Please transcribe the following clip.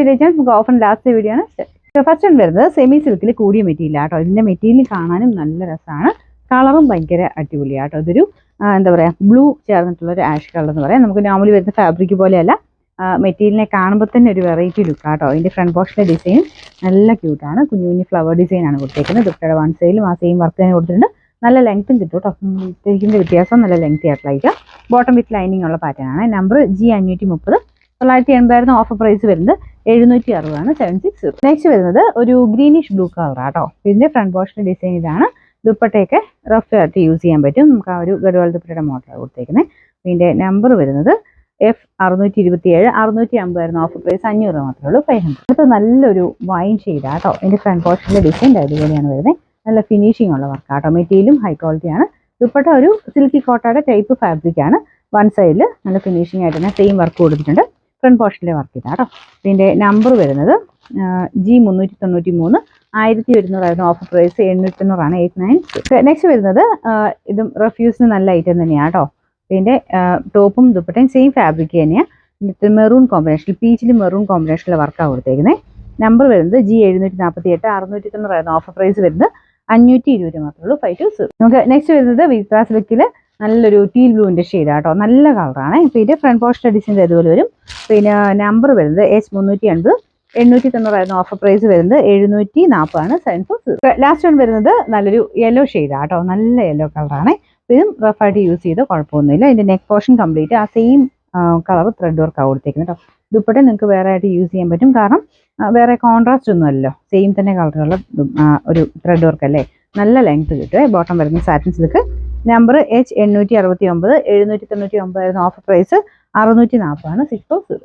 ചെയ്തേച്ചാൽ നമുക്ക് offer last video ആണ്. First one വരുന്നത് സെമി സിൽക്കിൽ കൂടിയ മെറ്റീരിയൽ ആട്ടോ. ഇതിന്റെ മെറ്റീരിയൽ കാണാനും നല്ല രസമാണ്, കളറും ഭയങ്കര അടിപൊളിയാണ് കേട്ടോ. ഇതൊരു എന്താ പറയുക, ബ്ലൂ ചേർന്നിട്ടുള്ള ഒരു ആഷ് കളർ എന്ന് പറയാം. നമുക്ക് നോർമലി വരുന്ന ഫാബ്രിക് പോലെയല്ല, മെറ്റീരിയലിനെ കാണുമ്പോൾ തന്നെ ഒരു വെറൈറ്റി ലുക്ക് ആട്ടോ. ഇതിന്റെ ഫ്രണ്ട് പോർഷന്റെ ഡിസൈൻ നല്ല ക്യൂട്ടാണ്, കുഞ്ഞു കുഞ്ഞു ഫ്ലവർ ഡിസൈൻ ആണ് കൊടുത്തേക്കുന്നത്. ദുപ്പട്ടയുടെ വൺ സൈഡിലും ആ സെയിം വർക്ക് തന്നെ കൊടുത്തിട്ടുണ്ട്. നല്ല ലെങ്ത്തും കിട്ടും കേട്ടോ. ഇട്ടിരിക്കുന്ന വ്യത്യാസം നല്ല ലെങ്തി ആയിട്ടുള്ള ബോട്ടം വിത്ത് ലൈനിങ് ഉള്ള പാറ്റേൺ ആണ്. നമ്പർ G530, 980 ഓഫർ പ്രൈസ് വരുന്നത് 760 760. നെക്സ്റ്റ് വരുന്നത് ഒരു ഗ്രീനിഷ് ബ്ലൂ കളർ ആട്ടോ. ഇതിന്റെ ഫ്രണ്ട് പോർഷൻ ഡിസൈൻ ഇതാണ്. ദുപ്പട്ടയൊക്കെ റഫ് ആയിട്ട് യൂസ് ചെയ്യാൻ പറ്റും. നമുക്ക് ആ ഒരു ഗഡ്വാൾ ദുപ്പട്ടയുടെ മോഡലാണ് കൊടുത്തേക്കുന്നത്. ഇതിന്റെ നമ്പർ വരുന്നത് F627, 650 ഓഫർ പ്രൈസ് 500 മാത്രമേ ഉള്ളൂ, 500. അടുത്ത നല്ലൊരു വൈൻ ഷെയ്ഡ് ആട്ടോ. ഇതിന്റെ ഫ്രണ്ട് പോർഷനിലെ ഡിസൈൻ അതുപോലെയാണ് വരുന്നത്. നല്ല ഫിനിഷിംഗ് ഉള്ള വർക്ക് ആട്ടോ. മെറ്റീരിയലും ഹൈ ക്വാളിറ്റി ആണ്. ദുപ്പട്ട ഒരു സിൽക്കി കോട്ടയുടെ ടൈപ്പ് ഫാബ്രിക് ആണ്. വൺ സൈഡിൽ നല്ല ഫിനിഷിംഗ് ആയിട്ട് തന്നെ സെയിം വർക്ക് കൊടുത്തിട്ടുണ്ട്. ഫ്രണ്ട് പോർഷനിലെ വർക്ക് ഇതാട്ടോ. ഇതിന്റെ നമ്പർ വരുന്നത് G393, 1100 ഓഫർ പ്രൈസ് 800 896. നെക്സ്റ്റ് വരുന്നത് ഇതും റഫ്യൂസിന് നല്ല ഐറ്റം തന്നെയാണ് കേട്ടോ. ഇതിന്റെ ടോപ്പും ദുപ്പട്ടയും സെയിം ഫാബ്രിക് തന്നെയാണ്. മെറൂൺ കോമ്പിനേഷൻ, പീച്ചിൽ മെറൂൺ കോമ്പിനേഷനിലെ വർക്കാണ് കൊടുത്തേക്കുന്നത്. നമ്പർ വരുന്നത് G748, 690 ഓഫർ പ്രൈസ് വരുന്നത് 520 മാത്രമേ ഉള്ളൂ, 520. നമുക്ക് നെക്സ്റ്റ് വരുന്നത് വിത്ര സിൽക്കിൽ നല്ലൊരു ടീൽ ബ്ലൂവിന്റെ ഷെയ്ഡ് ആട്ടോ. നല്ല കളറാണ്. പിന്നെ ഫ്രണ്ട് പോർഷൻ ഡിസൈൻ ഇതുപോലെ വരും. പിന്നെ നമ്പർ വരുന്നത് H380, 890 ഓഫർ പ്രൈസ് വരുന്നത് 740 740. ലാസ്റ്റ് വൺ വരുന്നത് നല്ലൊരു യെല്ലോ ഷെയ്ഡ് ആട്ടോ. നല്ല യെല്ലോ കളറാണ്. ഇതും റഫായിട്ട് യൂസ് ചെയ്ത് കുഴപ്പമൊന്നുമില്ല. ഇതിന്റെ നെക്ക് പോർഷൻ കംപ്ലീറ്റ് ആ സെയിം കളർ ത്രെഡ് വർക്കാണ് കൊടുത്തേക്കുന്നത് കേട്ടോ. ദുപ്പട്ട നിങ്ങൾക്ക് വേറെ ആയിട്ട് യൂസ് ചെയ്യാൻ പറ്റും, കാരണം വേറെ കോൺട്രാസ്റ്റ് ഒന്നും അല്ലല്ലോ, സെയിം തന്നെ കളറുള്ള ഒരു ത്രെഡ് വർക്ക് അല്ലേ. നല്ല ലെങ്ത് കിട്ടും. ബോട്ടം വരുന്ന satin silk. Number H869, 799 offer price 640 640.